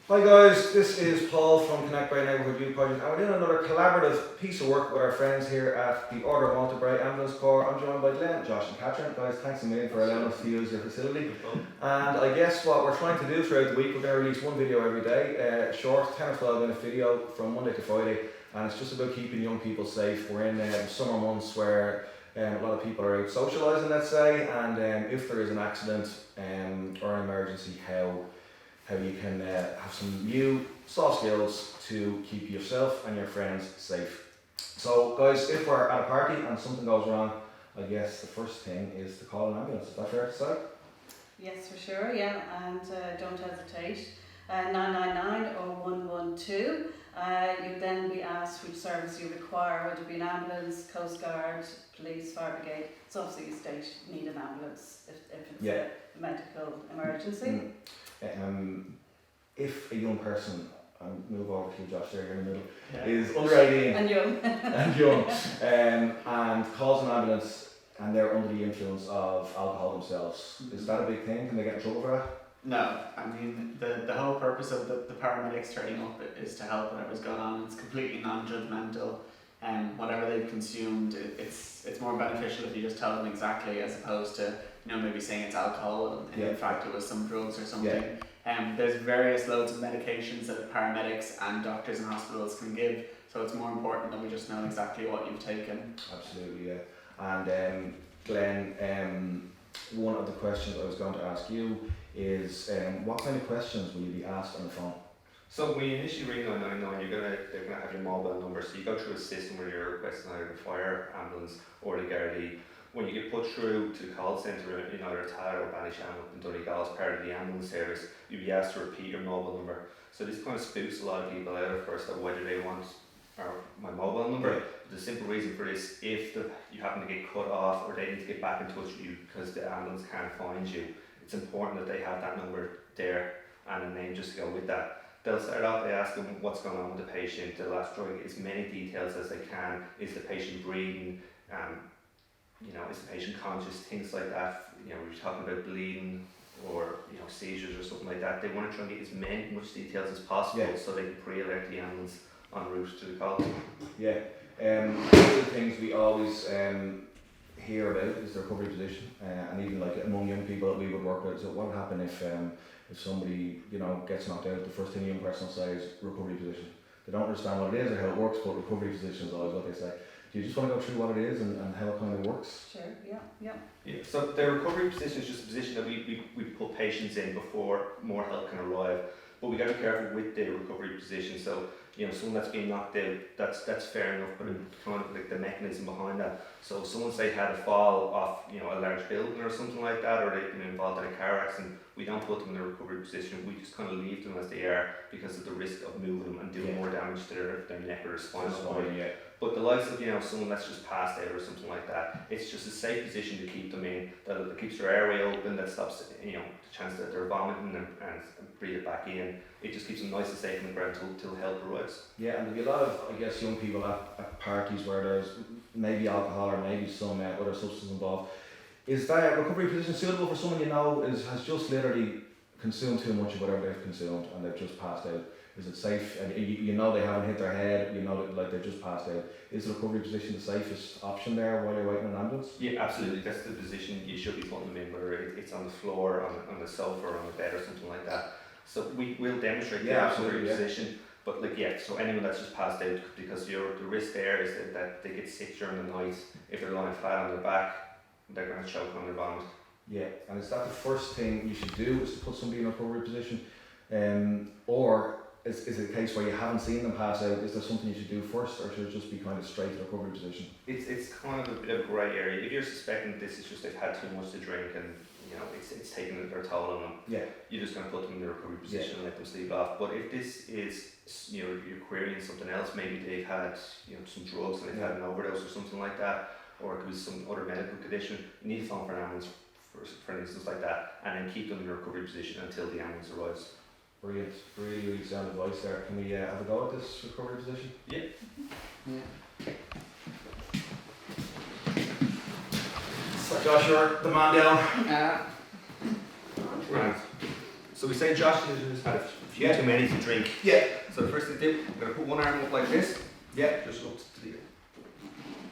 Hi guys, this is Paul from Connect by Neighbourhood Youth Project, and we're doing another collaborative piece of work with our friends here at the Order of Malta Bray Ambulance Corps. I'm joined by Glenn, Josh and Catherine. Guys, thanks a million for allowing us to use your facility. And I guess what we're trying to do throughout the week, we're going to release one video every day, short 10 or 12 minute video from Monday to Friday, and it's just about keeping young people safe. We're in the summer months where a lot of people are out socialising, let's say, and if there is an accident or an emergency, how you can have some new soft skills to keep yourself and your friends safe. So guys, if we're at a party and something goes wrong, I guess the first thing is to call an ambulance. Is that fair to say? Yes, for sure, yeah, and don't hesitate. 999 or 112. You'll then be asked which service you require, whether it be an ambulance, Coast Guard, police, fire brigade. It's obviously you state need an ambulance if it's a medical emergency. If a young person, I'll move over to you Josh there in the middle, is under 18 and young, and calls an ambulance and they're under the influence of alcohol themselves, is that a big thing? Can they get in trouble for that? No, I mean the whole purpose of the paramedics turning up is to help whatever's going on. It's completely non-judgmental, and whatever they've consumed, it's more beneficial if you just tell them exactly, as opposed to maybe saying it's alcohol and in fact it was some drugs or something. There's various loads of medications that paramedics and doctors and hospitals can give, so it's more important that we just know exactly what you've taken. Absolutely, yeah. And Glenn, one of the questions I was going to ask you is what kind of questions will you be asked on the phone? So when you initially ring 999, they're gonna have your mobile number. So you go through a system where you're requesting either the fire, ambulance, or the Gardaí. When you get put through to the call centre in either Tara or Ballyshannon in Donegal as part of the ambulance service, you'll be asked to repeat your mobile number. So this kind of spooks a lot of people out at first of whether they want my mobile number. Yeah. The simple reason for this, if you happen to get cut off or they need to get back in touch with you because the ambulance can't find you, it's important that they have that number there and a name just to go with that. They'll start off by asking what's going on with the patient. They'll ask drawing as many details as they can. Is the patient breathing? Is the patient conscious? Things like that. We're talking about bleeding or seizures or something like that. They want to try and get as much details as possible so they can pre-alert the ambulance en route to the call. Yeah. One of the things we always hear about is the recovery position, and even like among young people that we would work with. So what would happen if somebody gets knocked out? The first thing a young person will say is recovery position. They don't understand what it is or how it works, but recovery position is always what they say. Do you just want to go through what it is and how it kind of works? sure, yeah. So the recovery position is just a position that we put patients in before more help can arrive. But we got to be careful with the recovery position. So someone that's been knocked out, that's fair enough, but kind of like the mechanism behind that. So if someone say had a fall off a large building or something like that, or they've been involved in a car accident, we don't put them in a recovery position. We just kind of leave them as they are because of the risk of moving them and doing more damage to their neck or their spinal cord. But the likes of someone that's just passed out or something like that, it's just a safe position to keep them in. That keeps their airway open. That stops the chance that they're vomiting and breathe it back in. It just keeps them nice and safe on the ground till help arrives. Yeah, and there'll be a lot of young people at parties where there's maybe alcohol or maybe some other substance involved. Is that recovery position suitable for someone has just literally consumed too much of whatever they've consumed and they've just passed out? Is it safe? And they haven't hit their head, that they've just passed out. Is the recovery position the safest option there while you're waiting in an ambulance? Yeah, absolutely. That's the position you should be putting them in, whether it's on the floor, on the sofa, or on the bed, or something like that. So we will demonstrate the recovery position. But so anyone that's just passed out, because the risk there is that they get sick during the night. If they're lying flat on their back, they're going to choke on their vomit. Yeah, and is that the first thing you should do, is to put somebody in a recovery position? Or is it a case where you haven't seen them pass out? Is there something you should do first, or should it just be kind of straight to recovery position? It's kind of a bit of a grey area. If you're suspecting this is just they've had too much to drink and it's taken their toll on them, you're just going to put them in the recovery position and let them sleep off. But if this is you're querying something else, maybe they've had some drugs and they've had an overdose or something like that, or it could be some other medical condition, you need to phone for an ambulance for an instance like that, and then keep them in the recovery position until the ambulance arrives. Brilliant, really, really sound advice there. Can we have a go at this recovery position? Yeah. So Josh, you're the man down. Right. So we say Josh has had a few Yeah. too many to drink. Yeah. So the first thing to do, we're going to put one arm up like this, Yeah. just up to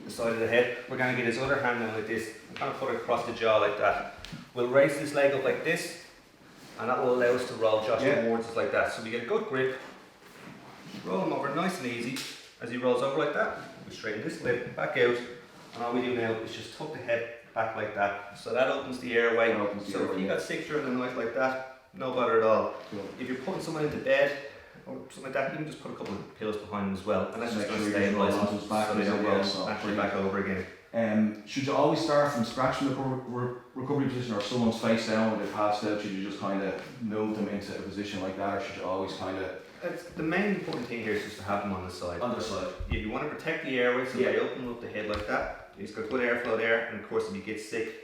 the side of the head. We're going to get his other hand down like this, and kind of put it across the jaw like that. We'll raise this leg up like this, and that will allow us to roll Josh Yeah. towards us like that. So we get a good grip, roll him over nice and easy. As he rolls over like that, we straighten this leg back out, and all we do now is just tuck the head back like that. So that opens the airway. That opens the So airway, if you yeah. got sick during the night like that, no bother at all. Cool. If you're putting someone into bed or something like that, you can just put a couple of pillows behind him as well, and that's Make just going sure to you roll stabilise onto his back, so they don't yeah, roll so actually back over again. Should you always start from scratch in the recovery position, or if someone's face down when they passed out, should you just kind of move them into a position like that, or should you always kind of The main important thing here is just to have them on the side. on the side? If you want to protect the airway, so Yeah. they open up the head like that, he's got good airflow there, and of course if he gets sick,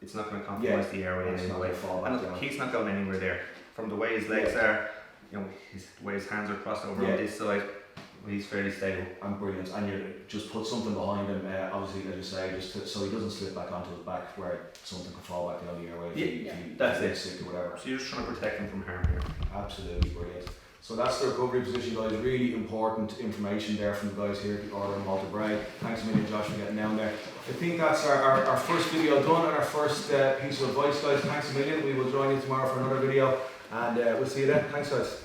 it's not going to compromise the airway in It's any not way. going to fall And back look, down. he's not going anywhere there. From the way his legs are, you know, the way his hands are crossed over Yeah. on this side, he's fairly stable. And brilliant, and you just put something behind him, obviously, as you say, so he doesn't slip back onto his back where something could fall back down the airway if he that's gets it. sick or whatever. So you're just trying to protect him from harm here. Absolutely brilliant. So that's the recovery position, guys. Really important information there from the guys here at the Order of Malta Bray. Thanks a million, Josh, for getting down there. I think that's our first video done and our first piece of advice, guys. Thanks a million. We will join you tomorrow for another video, and we'll see you then. Thanks, guys.